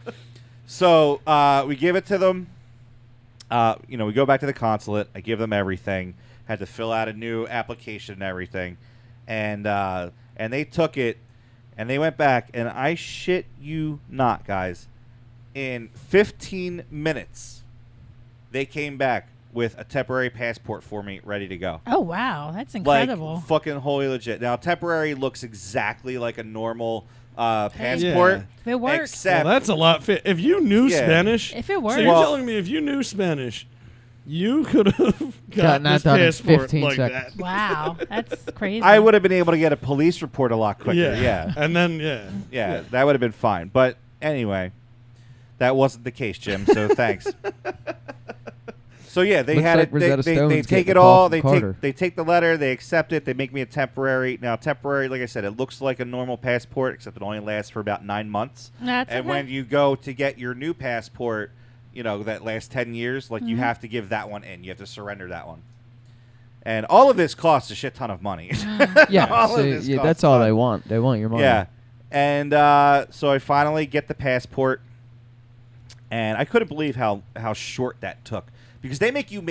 So we give it to them. We go back to the consulate. I give them everything. Had to fill out a new application and everything, and they took it, and they went back. And I shit you not, guys, in 15 minutes, they came back with a temporary passport for me, ready to go. Oh, wow. That's incredible. Like fucking holy legit. Now temporary looks exactly like a normal passport. Yeah. If it works. Except Well, that's a lot fit. If you knew Yeah. Spanish, If it so works. you're Well- telling me if you knew Spanish, you could have got Gotten that this done in passport 15 like seconds. that. Wow. That's crazy. I would have been able to get a police report a lot quicker. Yeah. And then Yeah, that would have been fine. But anyway, that wasn't the case, Jim. So thanks. So yeah, they Looks had like it. Rosetta They Stone's take getting it a call all. from Carter. They take the letter. They accept it. They make me a temporary. Now temporary, like I said, it looks like a normal passport, except it only lasts for about 9 months. That's And okay. when you go to get your new passport, that lasts 10 years, like you have to give that one in. You have to surrender that one. And all of this costs a shit ton of money. Yeah, All so, of this yeah, costs that's all money. they want. They want your money. Yeah. And so I finally get the passport, and I couldn't believe how short that took, because they make you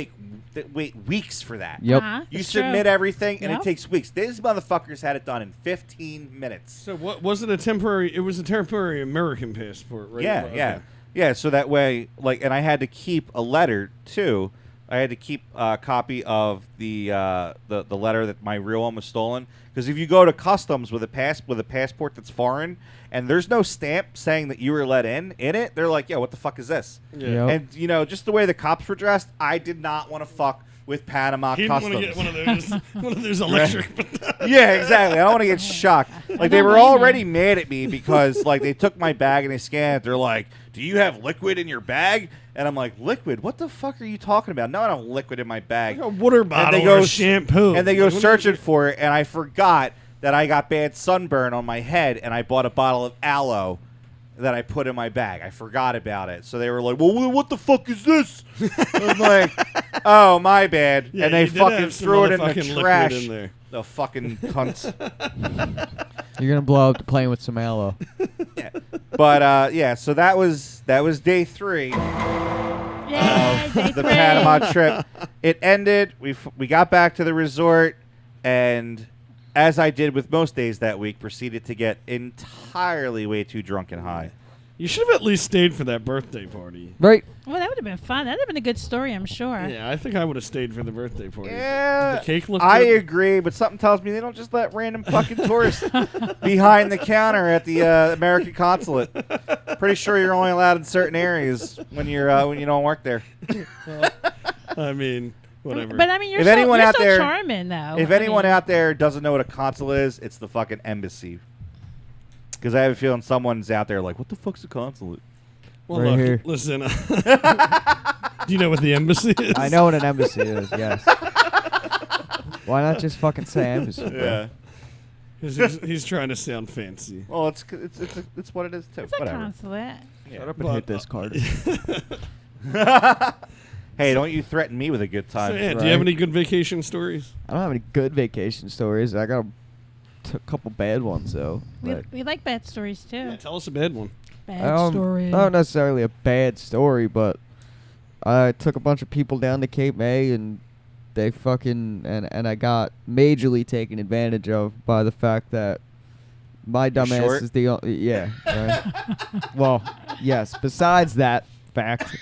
wait weeks for that. Yep. You That's submit true. everything, and Yep. it takes weeks. These motherfuckers had it done in 15 minutes. So what was it? It was a temporary American passport, right? Yeah, Okay. yeah. Yeah, so that way, and I had to keep a letter, too. I had to keep a copy of the letter that my real one was stolen. Because if you go to customs with a passport that's foreign, and there's no stamp saying that you were let in it, they're like, yeah, what the fuck is this? Yeah. Yep. And, just the way the cops were dressed, I did not want to fuck with Panama He didn't want customs. to get one of those electric. Yeah, exactly. I don't want to get shocked. Like, they don't were blame already you. mad at me because, they took my bag and they scanned it. They're like, do you have liquid in your bag? And I'm like, liquid? What the fuck are you talking about? No, I don't have liquid in my bag. Like a water bottle go or s- shampoo. And they go Like, what searching is it? for it, and I forgot that I got bad sunburn on my head, and I bought a bottle of aloe that I put in my bag. I forgot about it. So they were like, well, what the fuck is this? I was like, oh, my bad. Yeah, and they you did fucking have some threw it in the motherfucking liquid trash. in there. The fucking cunts. You're gonna blow up the plane with some aloe. But so that was day 3 Yay, day the 3. Panama trip. It ended. We got back to the resort, and as I did with most days that week, proceeded to get entirely way too drunk and high. You should have at least stayed for that birthday party. Right. Well, that would have been fun. That would have been a good story, I'm sure. Yeah, I think I would have stayed for the birthday party. Yeah, The cake looked I good. agree, but something tells me they don't just let random fucking tourists behind the counter at the American consulate. Pretty sure you're only allowed in certain areas when you don't work there. I mean, whatever. But I mean, you're If so, anyone you're out so there- charming, though. If I anyone mean, out there doesn't know what a consulate is, it's the fucking embassy. Because I have a feeling someone's out there like, what the fuck's a consulate? well, Right look, here. listen. Do you know what the embassy is? I know what an embassy is. Yes. Why not just fucking say embassy? Bro? Yeah. 'Cause he's trying to sound fancy. Well, it's what it is too. it's a Whatever. consulate. Shut up and But, hit this card. Hey, don't you threaten me with a good So, time. yeah, do you have Right. any good vacation stories? I don't have any good vacation stories. I got a couple bad ones though. But We like bad stories, too. Yeah, tell us a bad one. Bad story. Not necessarily a bad story, but I took a bunch of people down to Cape May and they fucking and I got majorly taken advantage of by the fact that my dumbass short? is the only right. Well, yes. Besides that fact,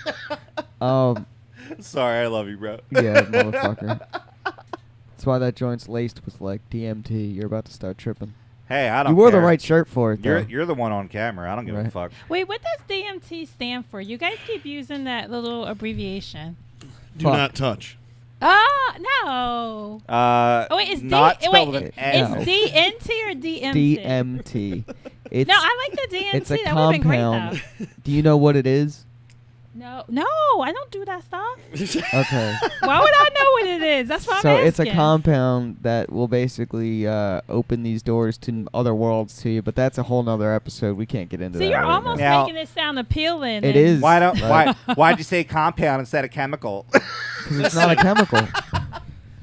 Sorry, I love you, bro. yeah, motherfucker. That's why that joint's laced with like DMT. You're about to start tripping. Hey, I don't. You wore the care. right shirt for it. You're Though. you're the one on camera. I don't give a Right. fuck. Wait, what does DMT stand for? You guys keep using that little abbreviation. Do Fuck. not touch. Oh, no. Oh, wait, it's not D. spelled Wait, with an No. N. it's DNT or DMT? DMT. It's No, I like the DMT. it's a That would have been great, compound. though. Do you know what it is? No, I don't do that stuff. Okay. Why would I know what it is? That's what So I'm asking. it's a compound that will basically open these doors to other worlds to you, but that's a whole nother episode. We can't get into See, that. you're right almost now. Now- making it sound appealing. It and- is. Why don't Right. why'd you say compound instead of chemical? Because it's not a chemical.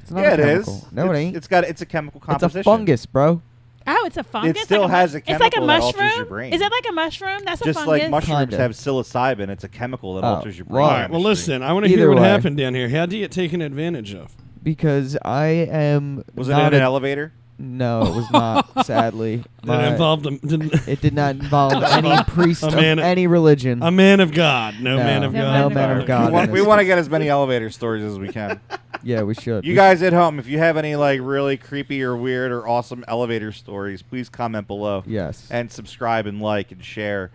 It's not yeah, a it is. chemical. No, it ain't. It's a chemical It's composition. a fungus, bro. Oh, it's a fungus. It still like has a It's like a chemical that alters mushroom. your brain. Is it like a mushroom? That's a Just fungus. like mushrooms Kinda. have psilocybin, it's a chemical that Oh, alters your well, brain. All right, well, chemistry. listen, I want to hear Either what way. happened down here. How do you get taken advantage of? Because I am. Was it not in an a- elevator? No, it was not. Sadly, Did My- it involve it did not involve any priest a of man- any religion. a man of God? No, No. man of No God. No man man of of God. We in want to this. get as many elevator stories as we can. Yeah, we should. You We guys at home, if you have any like really creepy or weird or awesome elevator stories, please comment below. Yes. And subscribe and like and share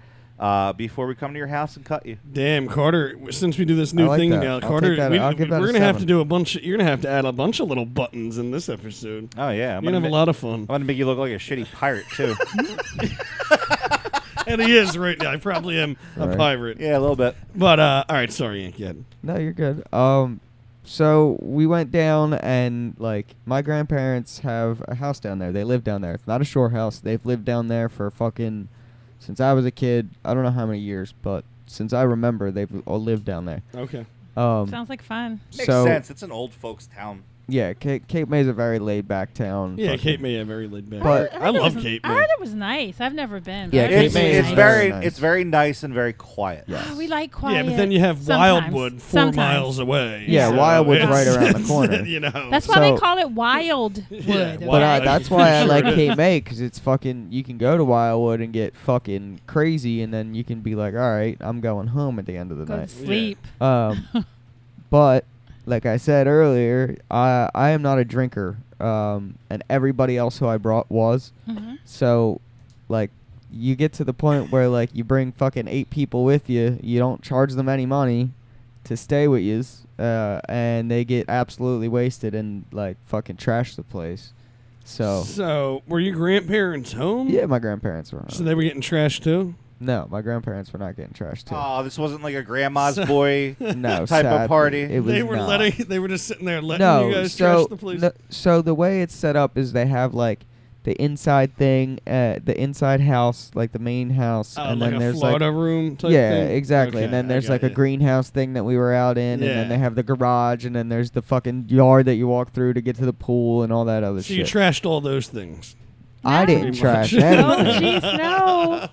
before we come to your house and cut you. Damn, Carter. Since we do this new I like thing that. now, I'll Carter, take that. we, I'll give that we're a gonna have to 7. do a bunch. You're gonna have to add a bunch of little buttons in this episode. Oh yeah, You're gonna have a lot of fun. I'm gonna make you look like a shitty pirate too. And he is right now. I probably am a Right. pirate. Yeah, a little bit. But all right, sorry, Yank. Yeah. No, you're good. So we went down and like my grandparents have a house down there. They live down there. It's not a shore house. They've lived down there for fucking since I was a kid. I don't know how many years, but since I remember, they've all lived down there. Okay. Sounds like fun. Makes so sense. It's an old folks town. yeah, Cape May's a very laid back town. Yeah, fucking- Cape May, very laid back. But- I love Cape I May. heard it was nice. I've never been. but Yeah, I Cape heard It's, May it is was very nice. nice. it's very nice and very quiet. Yes. We like quiet. Yeah, but then you have Sometimes. Wildwood 4 Sometimes. miles away. Yeah, so Wildwood's it's- right around the corner. You know. That's why So- they call it Wildwood. Yeah, But Why- that's why I Sure like it is. Cape May because it's fucking. You can go to Wildwood and get fucking crazy, and then you can be like, all right, I'm going home at the end of the Go to night. sleep. But like I said earlier, I am not a drinker, and everybody else who I brought was. hmm So, like, you get to the point where like you bring fucking 8 people with you, you don't charge them any money to stay with you, and they get absolutely wasted and like fucking trash the place. So were your grandparents home? yeah, my grandparents were. So they were getting trashed too? No, my grandparents were not getting trashed too. Oh, this wasn't like a grandma's boy. No, type of sadly, party. It was They were not. they were just sitting there letting No, you guys so trash the place. so the way it's set up is they have like the inside thing, the inside house, like the main house, and like then a there's Florida room type yeah, thing? exactly, Okay, and then I there's got like a you. greenhouse thing that we were out in, and Yeah. then they have the garage, and then there's the fucking yard that you walk through to get to the pool and all that other So you shit. trashed all those things. I No. didn't Pretty trash much. Oh, anything. jeez, no.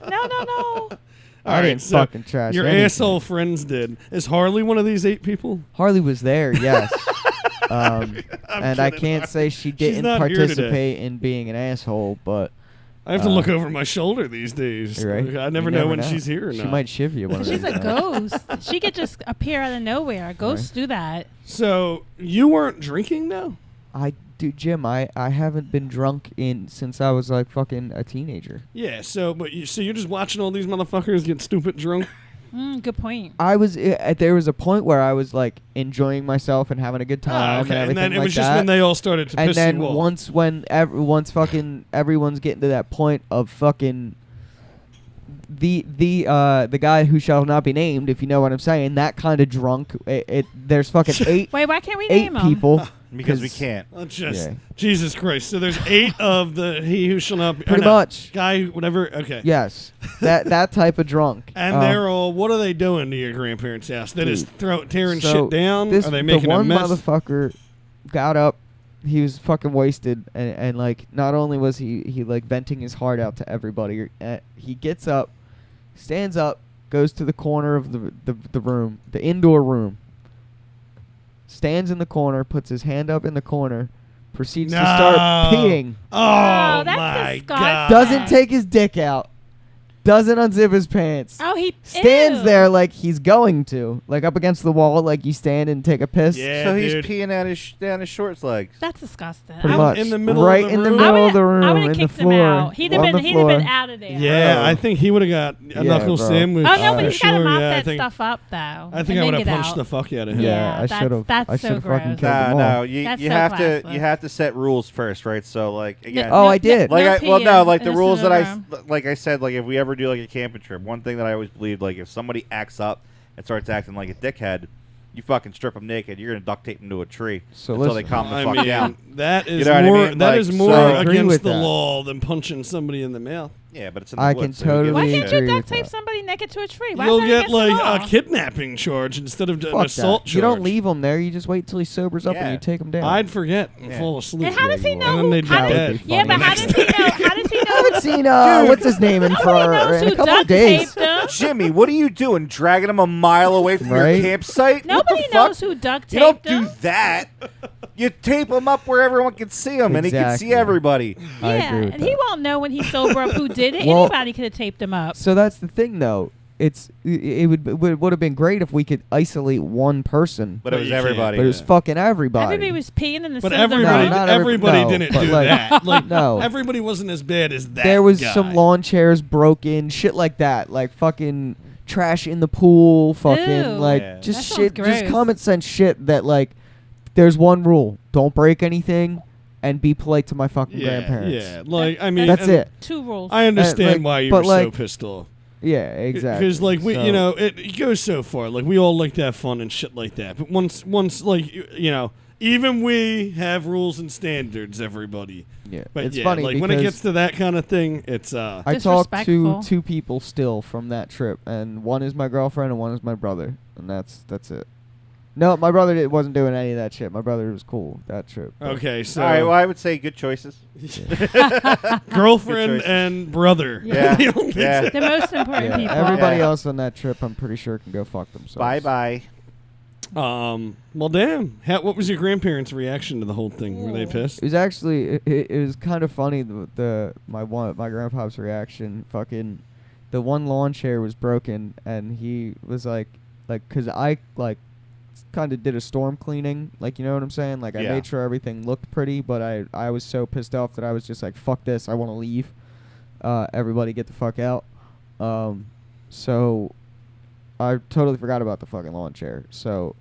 All I right, didn't so fucking trash your anything. asshole friends did. Is Harley one of these 8 people? Harley was there, yes. And I kidding, can't say she didn't not here today. participate in being an asshole, but I have to look over my shoulder these days. You're right. Like, I never You know when she's here or She not. might shiv you one of She's these a times. ghost. She could just appear out of nowhere. Ghosts do that. So you weren't drinking though? Dude, Jim, I haven't been drunk since I was like fucking a teenager. Yeah. So you're just watching all these motherfuckers get stupid drunk. Good point. I was there was a point where I was like enjoying myself and having a good time and everything then it like was just that. when they all started to And piss then you off. once fucking everyone's getting to that point of fucking the guy who shall not be named, if you know what I'm saying, that kind of drunk. There's fucking Wait, why can't we eight name them? people. Because we can't. Just Yeah. Jesus Christ. So there's 8 of the he who shall not be Pretty much. guy, whatever. Okay. Yes, that type of drunk. And they're all. What are they doing to your grandparents' house? They just tearing so shit down. This, Are they making the a one mess? motherfucker got up. He was fucking wasted, and like not only was he like venting his heart out to everybody, he gets up, stands up, goes to the corner of the room, the indoor room, stands in the corner, puts his hand up in the corner, proceeds to start peeing. Oh, that's my disgusting. God. Doesn't take his dick out. Doesn't unzip his pants. Oh, he Stands ew. there like he's going to, like up against the wall, like you stand and take a piss. Yeah, So he's dude. peeing down his shorts legs. That's disgusting. Pretty Out much. in the middle right of the in the room? middle of the room, I would have in the kicked him floor. out. He'd have on been the he'd have been floor. out of there. Yeah, Oh. I think he would have got a Yeah, knuckle bro. sandwich. Oh no, for but he's got to sure. mop Yeah, I that think, stuff up though. I think I and would then have get punched out. the fuck out of him. Yeah, I that's- should have. that's I so should have fucking gross. killed them all. No, you That's you so have to classless. you have to set rules first, right? So like again, Oh, I did. like no I well peeing no like the in a rules that room. like I said, like if we ever do like a camping trip, one thing that I always believed, like if somebody acts up and starts acting like a dickhead, you fucking strip them naked. You're gonna duct tape them to a tree So until listen, they calm the I fuck mean, down. that is You know what I more. mean? That Like, is so- more I agree against with the that. law than punching somebody in the mouth. Yeah, but it's in the I woods, can so who gives a totally Why shit? can't you agree duct with tape that. somebody naked to a tree? Why You'll is that get against the like law? a kidnapping charge instead of an Fuck assault that. charge. You don't leave him there. You just wait till he sobers up Yeah. and you take him down. I'd forget and Yeah. fall asleep. And how does he And know? then who- they'd how be does- dead. Yeah, but how Next does he know? How does he I know? haven't seen what's his name in Nobody for knows in a who couple of duct days. taped him. Jimmy, what are you doing? Dragging him a mile away from Right? your campsite? What Nobody the fuck? knows who duct You don't taped him. do that. You tape him up where everyone can see him, and he can see Exactly. everybody. I Yeah, agree with and that. he won't know when he's sober up who did it. Well- Anybody could have taped him up. So that's the thing, though. It would have been great if we could isolate one person, But it was you can't. everybody. but it was fucking everybody. Everybody was peeing in the But center of the everybody, room. not everybody no, didn't but do like- that. Like, No. everybody wasn't as bad as that. There was guy. some lawn chairs broken, shit like that, like fucking trash in the pool, fucking Ew. like Yeah. just That sounds shit, just gross. common sense shit that like. There's one rule: don't break anything, and be polite to my fucking grandparents. Yeah, like I mean, That's and it. 2 rules. I understand like, why you but were so like- pissed off. Yeah, exactly. Because like we, So- you know, it goes so far. Like we all like to have fun and shit like that. But once like you know, even we have rules and standards. Everybody. yeah, But it's yeah, funny like because when it gets to that kind of thing, it's I talked to Disrespectful. 2 people still from that trip, and one is my girlfriend and one is my brother, and that's it. No, my brother wasn't doing any of that shit. My brother was cool that trip. but- okay. So All right, well, I would say good choices. girlfriend choices. and brother. Yeah. The only Yeah. the most important Yeah, people. everybody Yeah. else on that trip, I'm pretty sure, can go fuck themselves. Bye-bye. Well, damn. What was your grandparents' reaction to the whole thing? Were they pissed? It was actually it was kind of funny my grandpa's reaction. Fucking the one lawn chair was broken, and he was like 'cause I like kind of did a storm cleaning, like, you know what I'm saying? Like I Yeah. made sure everything looked pretty, but I was so pissed off that I was just like, fuck this, I want to leave. Everybody get the fuck out. So I totally forgot about the fucking lawn chair. So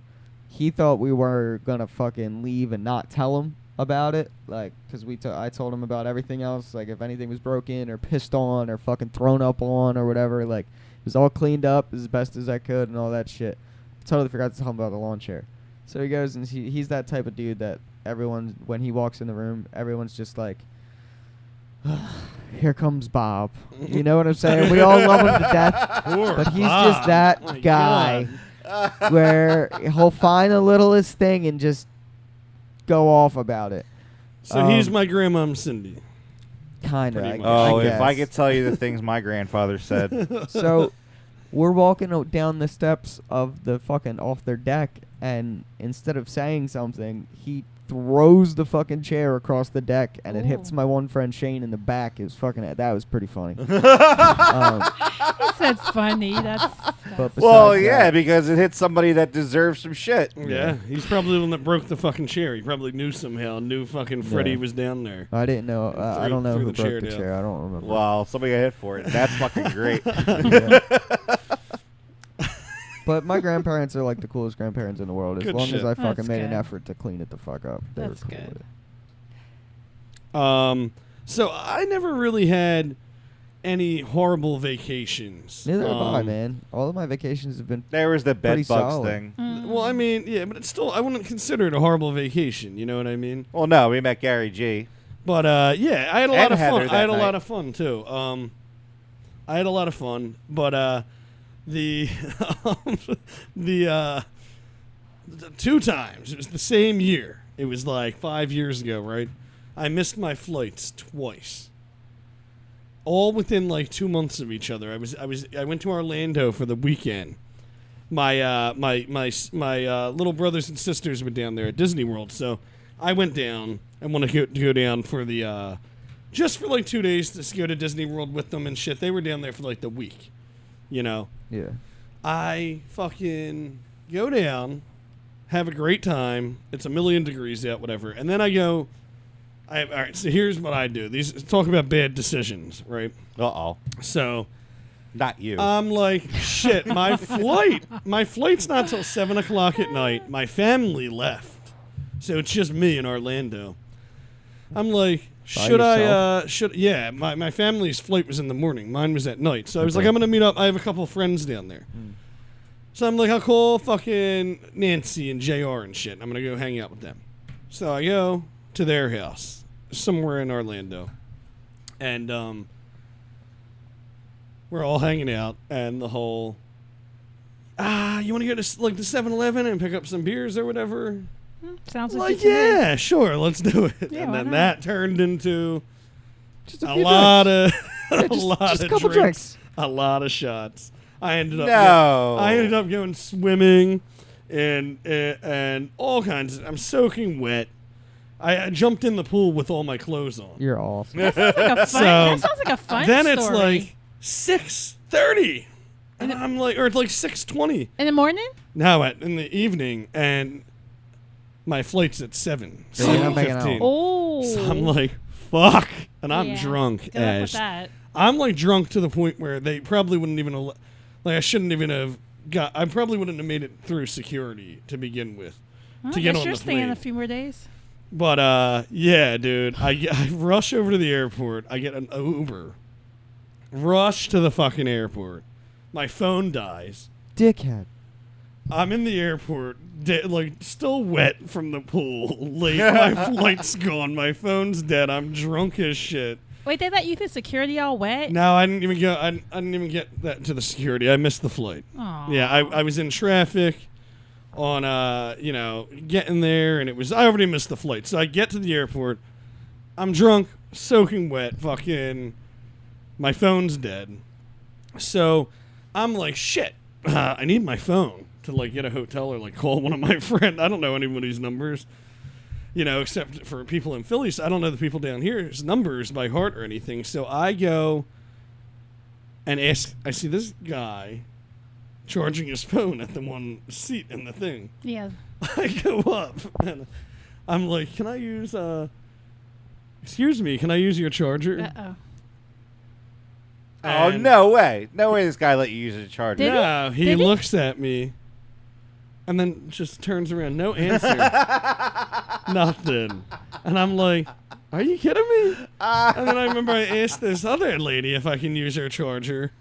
he thought we were gonna fucking leave and not tell him about it, like, cause I told him about everything else, like if anything was broken or pissed on or fucking thrown up on or whatever, like it was all cleaned up as best as I could and all that shit. Totally forgot to tell him about the lawn chair. So he goes and he's that type of dude that everyone, when he walks in the room, everyone's just like, here comes Bob. You know what I'm saying? We all love him to death. Poor But he's Bob. just that My guy God. where he'll find the littlest thing and just go off about it. So he's my grandma Cindy. Kind of. Pretty much. Oh, if I guess. could tell you the things my grandfather said. So we're walking down the steps of the fucking off their deck, and instead of saying something, he throws the fucking chair across the deck, and it hits Ooh. my one friend Shane in the back. It was fucking. That was pretty funny. That's funny. That's But Well, besides yeah, that, because it hit somebody that deserves some shit. Yeah, he's probably the one that broke the fucking chair. He probably knew somehow, knew fucking Freddie Yeah. was down there. I didn't know. I don't know threw who the chair broke the down. chair. I don't remember. Well, somebody got hit for it. That's fucking great. Yeah. But my grandparents are like the coolest grandparents in the world. As Good long shit. as I fucking That's made an good. effort to clean it the fuck up, they That's were cool good. with it. So I never really had any horrible vacations. Neither have I, man. All of my vacations have been. There was the bed Pretty bugs solid. thing. Well, I mean, yeah, but it's still, I wouldn't consider it a horrible vacation. You know what I mean? Well, no, we met Gary G. But yeah, I had a And lot of Heather fun. that I had a night. lot of fun too. I had a lot of fun, but the the 2 times, it was the same year. It was like 5 years ago, right? I missed my flights twice, all within like 2 months of each other. I went to Orlando for the weekend. My little brothers and sisters were down there at Disney World, so I went down and wanted to go down for the just for like 2 days to go to Disney World with them and shit. They were down there for like the week, you know. Yeah. I fucking go down, have a great time. It's 1,000,000 degrees out, whatever. And then I go, all right, so here's what I do. Talk about bad decisions, right? Uh-oh. So Not you. I'm like, shit, my flight's not till 7 o'clock at night. My family left. So it's just me in Orlando. I'm like, my family's flight was in the morning. Mine was at night. So I was like, I'm going to meet up. I have a couple friends down there. So I'm like, I'll call fucking Nancy and JR and shit. I'm going to go hang out with them. So I go to their house somewhere in Orlando. And we're all hanging out. And the whole, you want to go to like the 7-Eleven and pick up some beers or whatever? sounds Like, like to me. yeah, sure, let's do it. Yeah, and why then not? that turned into Just a few lot drinks. of just a couple drinks. a lot of shots. I ended up No. I ended up going swimming and all kinds I'm soaking wet. I jumped in the pool with all my clothes on. You're awesome. That sounds like a fun. So, that sounds like a fun then story. it's like 6:30. And I'm like, or it's like 6:20. in the morning. Now in the evening, and my flight's at 7. So you're not making out. 7:15. Oh, So I'm like, fuck. And I'm Yeah. drunk Good luck with as. that. I'm like drunk to the point where they probably wouldn't even. Like, I shouldn't even have got. I probably wouldn't have made it through security to begin with. Well, to I get guess on you're the staying plane. a few more days. But, yeah, dude. I rush over to the airport. I get an Uber. Rush to the fucking airport. My phone dies. Dickhead. I'm in the airport, like, still wet from the pool. Late, my flight's gone. My phone's dead. I'm drunk as shit. Wait, they let you through security all wet? No, I didn't even go. I didn't even get that to the security. I missed the flight. Aw. Yeah, I was in traffic on getting there, and I already missed the flight. So I get to the airport. I'm drunk, soaking wet. Fucking, my phone's dead. So I'm like, shit. I need my phone to like get a hotel or like call one of my friends. I don't know anybody's numbers, except for people in Philly. So I don't know the people down here's numbers by heart or anything. So I go and ask. I see this guy charging his phone at the one seat in the thing. Yeah. I go up and I'm like, can I use excuse me, can I use your charger? Uh-oh. Oh, And- no way. No way this guy let you use a charger. Did he? No, he Did he? looks at me and then just turns around. No answer. Nothing. And I'm like, are you kidding me? And then I remember I asked this other lady if I can use her charger.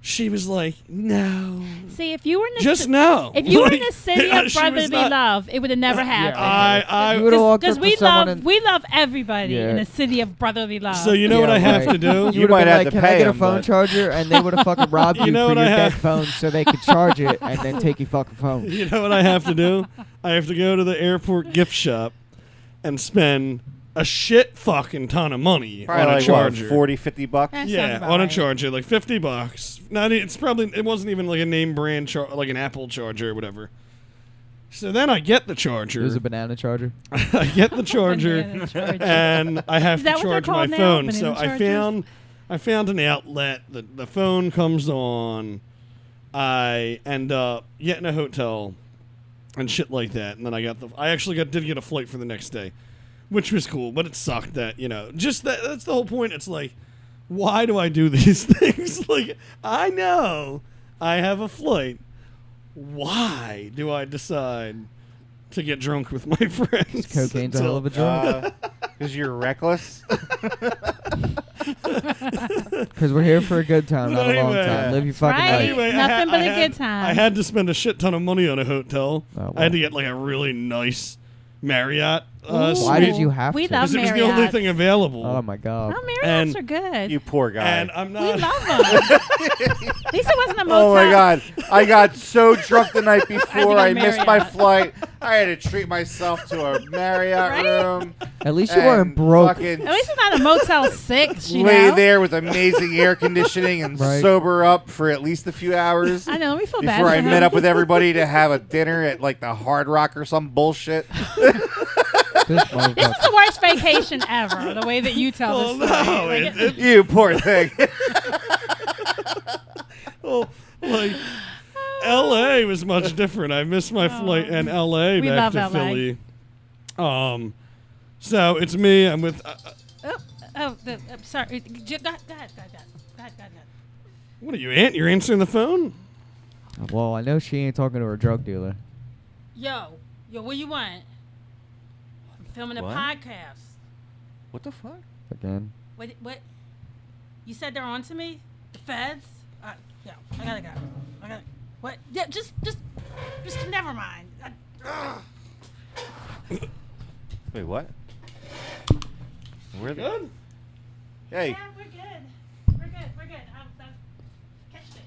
She was like, no. See, if you were in the Just no. if you were in Like, the city of she was brotherly not- love, it would have never happened. I You would've walked Because up we to someone love and- we love everybody Yeah. in the city of brotherly love. So you know what Yeah, I have right. to do? You You would might have have been like, to can I pay get a him, phone but- charger? And they would have fucking robbed You you, know for what your I dead have- phone so they could charge it and then take your fucking phone. You know what I have to do? I have to go to the airport gift shop and spend a shit fucking ton of money Probably on a like, charger. what, 40, 50 bucks? That sounds Yeah, about on a right. charger, like $50. It wasn't even like a name brand like an Apple charger or whatever. So then I get the It charger. was a banana charger. I get the charger, Banana charger. and I have Is to that what they're charge my called now? phone. Banana So chargers? I found an outlet. The phone comes on. I end up getting a hotel and shit like that, and then I actually did get a flight for the next day, which was cool. But it sucked that just that's the whole point. It's like, why do I do these things? Like, I know I have a flight. Why do I decide to get drunk with my friends? Cocaine's a hell of a drug. Because you're reckless. Because we're here for a good time, not a long Anyway. time. Live your fucking Right. life. Anyway, Nothing but a had- good time. I had to spend a shit ton of money on a hotel. Oh, I well. had to get like a really nice Marriott Ooh. suite. Why did you have We to? love Because it was the only Marriott's. thing available. Oh my god. Oh, Marriott's And- are good. You poor guy. And I'm we not. love them. At least it wasn't a motel. Oh my God! I got so drunk the night I before. got I missed my Marriott. flight. I had to treat myself to a Marriott Right? room. At least you weren't and broke. fucking At least it's not a Motel 6, you lay know? there with amazing air conditioning and Right. sober up for at least a few hours I know, let me feel bad before for I him. met up with everybody to have a dinner at like the Hard Rock or some bullshit. This This is motherfucker. the worst vacation ever, the way that you tell Oh this story. no! Like, You poor thing. Well, like L.A. was much different. I missed my flight in L.A. We back love to LA. Philly. So it's me. I'm with. sorry. Go ahead. What are you, Aunt? You're answering the phone? Well, I know she ain't talking to her drug dealer. Yo, what you want? I'm filming a What? podcast. What the fuck? Again. What? You said they're on to me? The feds? Yeah, I gotta go. What? Yeah, just never mind. Wait, what? Where the? Good. Hey, Yeah, we're good. I'll catch me.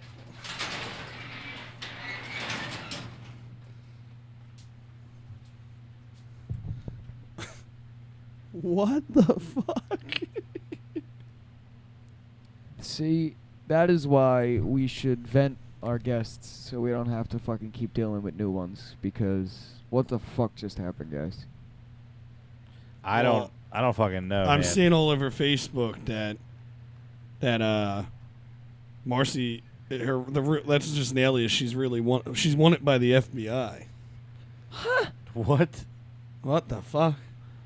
What the fuck? See, that is why we should vent our guests so we don't have to fucking keep dealing with new ones. Because what the fuck just happened, guys? I don't fucking know. I'm man. seeing all over Facebook that Marcy, that's just an alias. She's wanted by the FBI. What? What the fuck?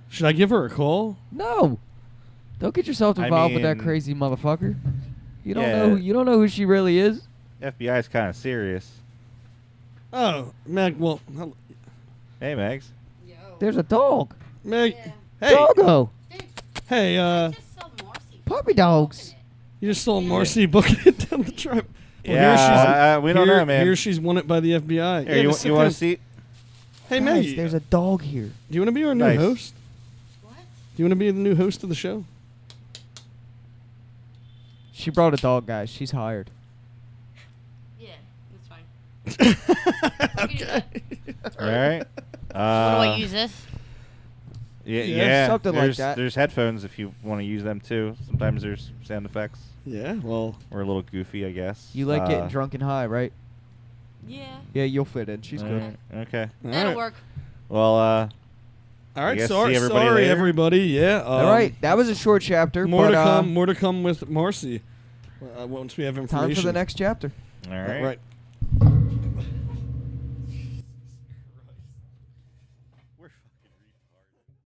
Should I give her a call? No! Don't get yourself I involved with that mean- crazy motherfucker. You don't Yeah. know. You don't know who she really is. FBI is kind of serious. Oh, Meg. Well, Hey, Megs. There's a dog. Meg. Yeah. Hey, Doggo. hey. Just saw Marcy Puppy dogs. You just saw Marcy booking it down the drive. Well, Yeah, we don't know, man. Here she's wanted by the FBI. Here, Yeah, you just sit want down. to see? Hey, Guys, Maggie. there's a dog here. Do you want to be our new Nice. host? what? Do you want to be the new host of the show? She brought a dog, guys. She's hired. Yeah, that's fine. Okay. All right. What do I use this? Yeah, Yeah, yeah. something like there's, that. There's headphones if you want to use them too. Sometimes there's sound effects. Yeah, well, We're a little goofy, I guess. You like getting drunk and high, right? Yeah, Yeah, you'll fit in. She's good. Alright, okay. that'll Alright. work. Well, All right, guess sorry, see everybody sorry, later. everybody. Yeah. All right, that was a short chapter. More but, to come. More to come with Marcy. Once we have information. Time for the next chapter. all right. Right.